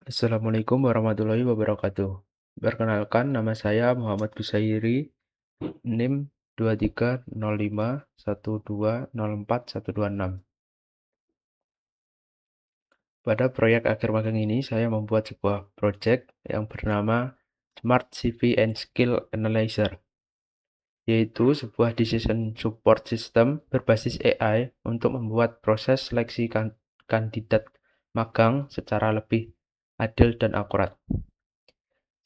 Assalamualaikum warahmatullahi wabarakatuh. Perkenalkan, nama saya Muhammad Busairi, NIM 230512041126. Pada proyek akhir magang ini, saya membuat sebuah proyek yang bernama Smart CV and Skill Analyzer, yaitu sebuah decision support system berbasis AI untuk membuat proses seleksi kandidat magang secara lebih adil dan akurat.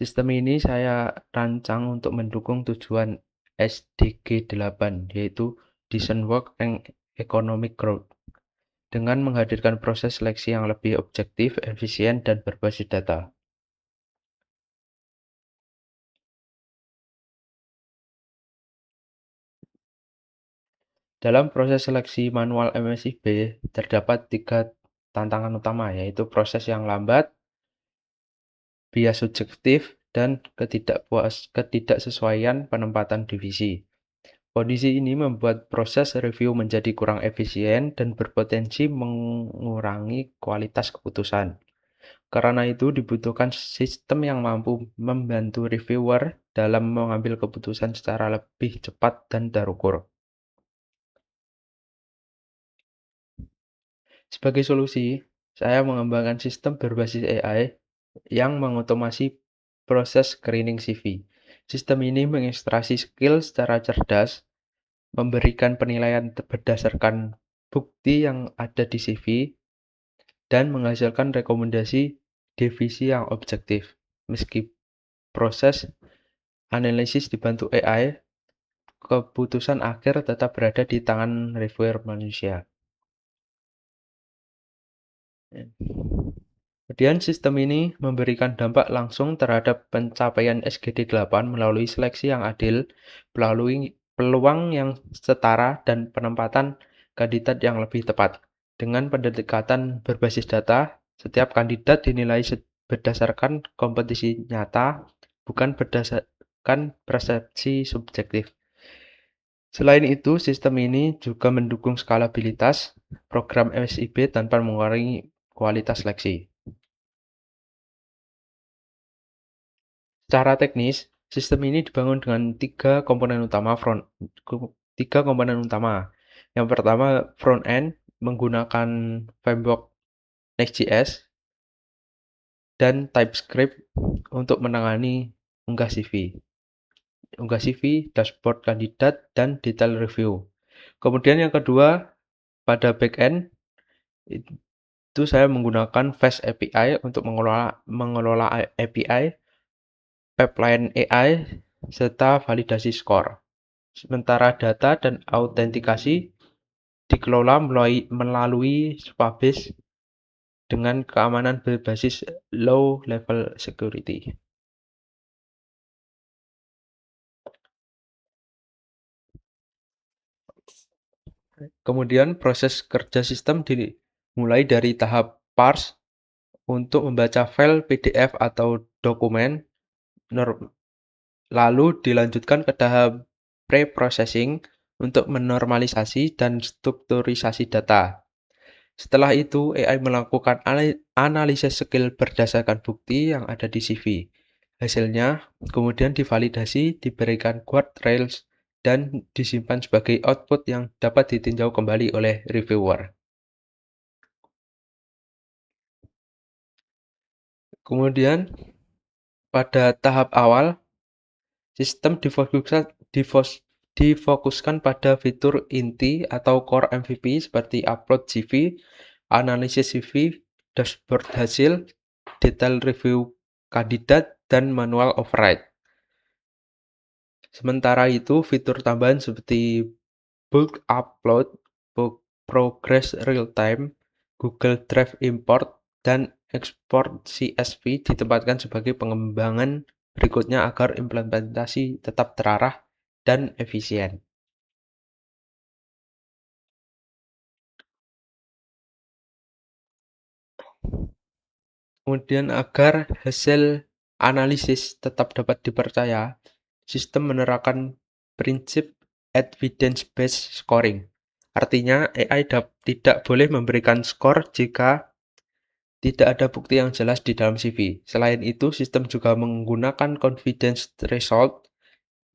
Sistem ini saya rancang untuk mendukung tujuan SDG 8, yaitu Decent Work and Economic Growth, dengan menghadirkan proses seleksi yang lebih objektif, efisien, dan berbasis data. Dalam proses seleksi manual MSIB, terdapat 3 tantangan utama, yaitu proses yang lambat, bias subjektif, dan ketidaksesuaian penempatan divisi. Kondisi ini membuat proses review menjadi kurang efisien dan berpotensi mengurangi kualitas keputusan. Karena itu, dibutuhkan sistem yang mampu membantu reviewer dalam mengambil keputusan secara lebih cepat dan terukur. Sebagai solusi, saya mengembangkan sistem berbasis AI yang mengotomasi proses screening CV. Sistem ini mengekstraksi skill secara cerdas, memberikan penilaian berdasarkan bukti yang ada di CV, dan menghasilkan rekomendasi divisi yang objektif. Meski proses analisis dibantu AI, keputusan akhir tetap berada di tangan reviewer manusia. Kemudian sistem ini memberikan dampak langsung terhadap pencapaian SGD 8 melalui seleksi yang adil, melalui peluang yang setara, dan penempatan kandidat yang lebih tepat. Dengan pendekatan berbasis data, setiap kandidat dinilai berdasarkan kompetisi nyata, bukan berdasarkan persepsi subjektif. Selain itu, sistem ini juga mendukung skalabilitas program MSIB tanpa mengurangi kualitas seleksi. Secara teknis, sistem ini dibangun dengan tiga komponen utama. Yang pertama, front-end menggunakan framework Next.js dan TypeScript untuk menangani unggah CV, dashboard kandidat, dan detail review. Kemudian yang kedua, pada back-end itu saya menggunakan Fast API untuk mengelola API, pipeline AI, serta validasi skor. Sementara data dan autentikasi dikelola melalui Supabase dengan keamanan berbasis low level security. Kemudian proses kerja sistem dimulai dari tahap parse untuk membaca file PDF atau dokumen, lalu dilanjutkan ke tahap pre-processing untuk menormalisasi dan strukturisasi data. Setelah itu, AI melakukan analisis skill berdasarkan bukti yang ada di CV. Hasilnya kemudian divalidasi, diberikan guardrails, dan disimpan sebagai output yang dapat ditinjau kembali oleh reviewer. Kemudian, pada tahap awal, sistem difokuskan pada fitur inti atau core MVP seperti upload CV, analisis CV, dashboard hasil, detail review kandidat, dan manual override. Sementara itu, fitur tambahan seperti bulk upload, progress real-time, Google Drive import, dan ekspor CSV ditempatkan sebagai pengembangan berikutnya agar implementasi tetap terarah dan efisien. Kemudian agar hasil analisis tetap dapat dipercaya, sistem menerapkan prinsip evidence-based scoring. Artinya, AI tidak boleh memberikan skor jika Tidak ada bukti yang jelas di dalam CV. Selain itu, sistem juga menggunakan confidence threshold,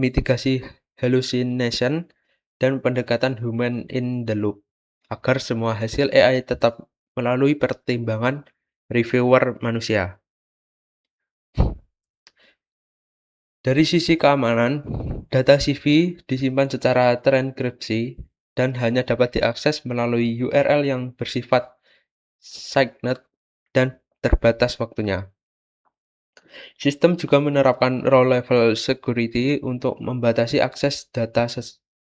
mitigasi hallucination, dan pendekatan human in the loop agar semua hasil AI tetap melalui pertimbangan reviewer manusia. Dari sisi keamanan, data CV disimpan secara terenkripsi dan hanya dapat diakses melalui URL yang bersifat signed dan terbatas waktunya. Sistem juga menerapkan row-level security untuk membatasi akses data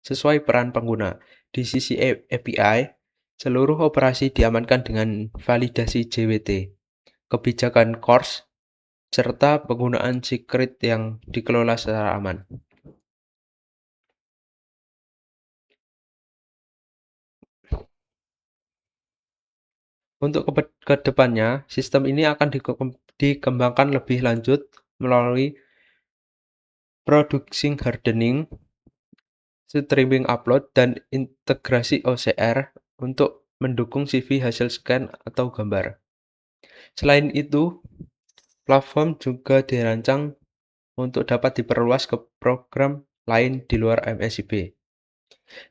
sesuai peran pengguna. Di sisi API, seluruh operasi diamankan dengan validasi JWT, kebijakan CORS, serta penggunaan secret yang dikelola secara aman. Untuk kedepannya, sistem ini akan dikembangkan lebih lanjut melalui producing hardening, streaming upload, dan integrasi OCR untuk mendukung CV hasil scan atau gambar. Selain itu, platform juga dirancang untuk dapat diperluas ke program lain di luar MSIB.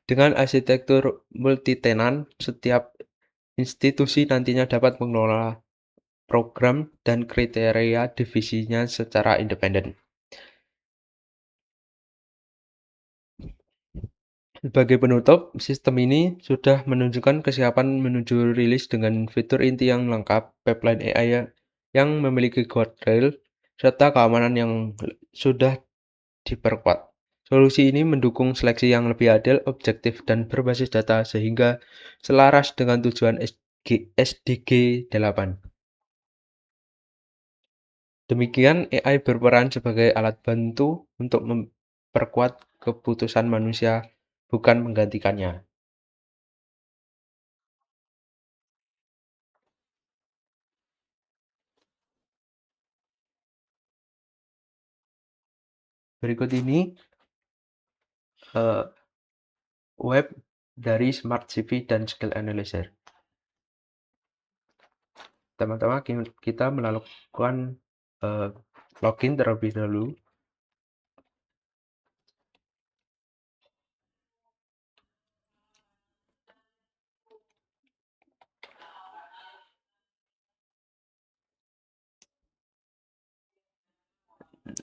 Dengan arsitektur multi-tenant, setiap institusi nantinya dapat mengelola program dan kriteria divisinya secara independen. Sebagai penutup, sistem ini sudah menunjukkan kesiapan menuju rilis dengan fitur inti yang lengkap, pipeline AI yang memiliki guardrail, serta keamanan yang sudah diperkuat. Solusi ini mendukung seleksi yang lebih adil, objektif, dan berbasis data sehingga selaras dengan tujuan SDG 8. Demikian, AI berperan sebagai alat bantu untuk memperkuat keputusan manusia, bukan menggantikannya. Berikut ini eh, web dari Smart CV dan Skill Analyzer. Pertama-tama kita melakukan eh, login terlebih dahulu.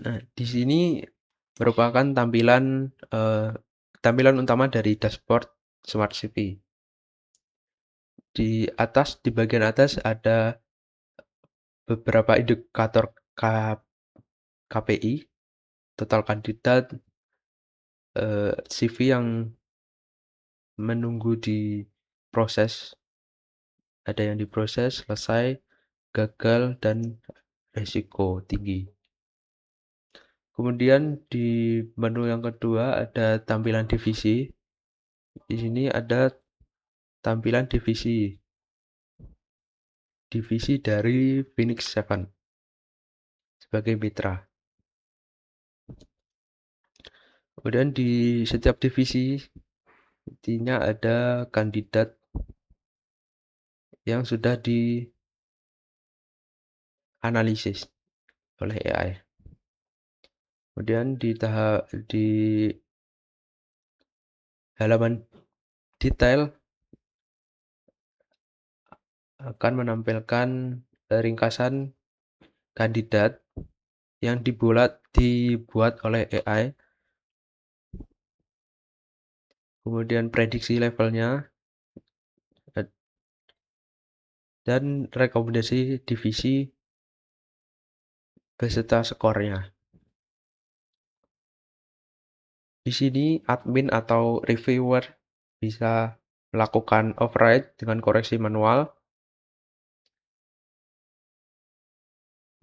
Nah, di sini merupakan tampilan utama dari dashboard Smart CV. Di bagian atas ada beberapa indikator KPI, total kandidat, CV yang menunggu di proses, ada yang diproses, selesai, gagal, dan resiko tinggi. Kemudian di menu yang kedua ada tampilan divisi. Di sini ada tampilan divisi dari Phoenix Seven sebagai mitra. Kemudian di setiap divisi intinya ada kandidat yang sudah dianalisis oleh AI. Kemudian di halaman detail akan menampilkan ringkasan kandidat yang dibuat oleh AI, kemudian prediksi levelnya, dan rekomendasi divisi beserta skornya. Di sini admin atau reviewer bisa melakukan override dengan koreksi manual,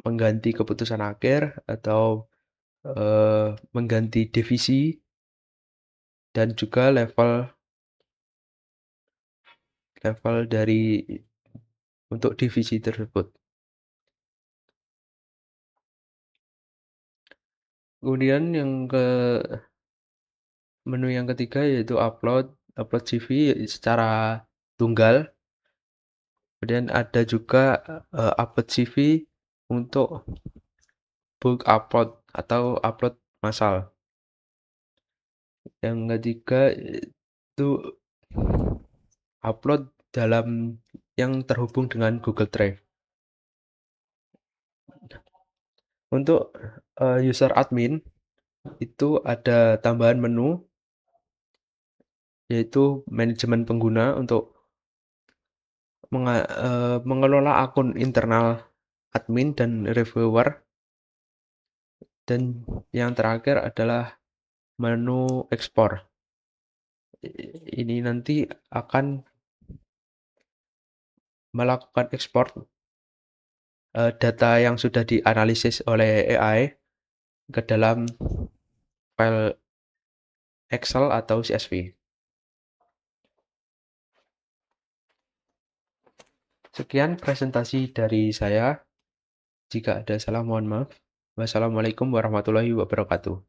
mengganti keputusan akhir, atau mengganti divisi, dan juga level dari untuk divisi tersebut. Kemudian menu yang ketiga yaitu upload CV secara tunggal. Kemudian ada juga upload CV untuk bulk upload atau upload massal. Yang ketiga itu upload dalam yang terhubung dengan Google Drive. Untuk user admin itu ada tambahan menu yaitu manajemen pengguna untuk mengelola akun internal admin dan reviewer, dan yang terakhir adalah menu ekspor. Ini nanti akan melakukan ekspor data yang sudah dianalisis oleh AI ke dalam file Excel atau CSV. Sekian presentasi dari saya. Jika ada salah, mohon maaf. Wassalamualaikum warahmatullahi wabarakatuh.